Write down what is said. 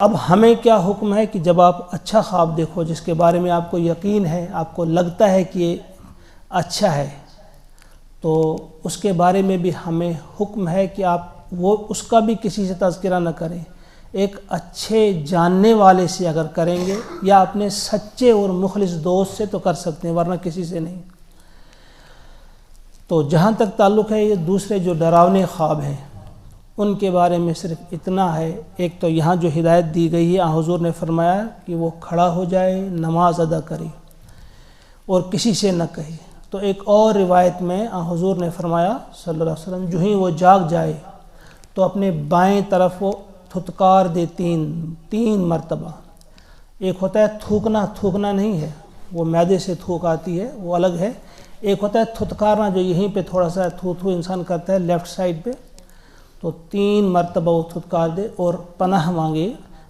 اب ہمیں کیا حکم ہے کہ جب آپ اچھا خواب دیکھو جس کے بارے میں آپ کو یقین ہے، آپ کو لگتا ہے کہ یہ اچھا ہے، تو اس کے بارے میں بھی ہمیں حکم ہے کہ آپ اس کا بھی کسی سے تذکرہ نہ کریں، ایک اچھے جاننے والے سے اگر کریں گے یا اپنے سچے اور مخلص دوست سے تو کر سکتے ہیں، ورنہ کسی سے نہیں۔ تو جہاں تک تعلق ہے یہ دوسرے جو ڈراونے خواب ہیں ان کے بارے میں صرف اتنا ہے، ایک تو یہاں جو ہدایت دی گئی ہے حضور نے فرمایا کہ وہ کھڑا ہو جائے، نماز ادا کرے اور کسی سے نہ کہے۔ تو ایک اور روایت میں حضور نے فرمایا صلی اللہ علیہ وسلم جو ہی وہ جاگ جائے تو اپنے بائیں طرف وہ تھتکار دے تین مرتبہ۔ ایک ہوتا ہے تھوکنا نہیں ہے، وہ معدے سے تھوک آتی ہے وہ الگ ہے، ایک ہوتا ہے تھتکارنا جو یہیں پہ تھوڑا سا تھو انسان کرتا ہے لیفٹ سائڈ پہ، تو 3 مرتبہ وہ تھتکار دے اور پناہ مانگے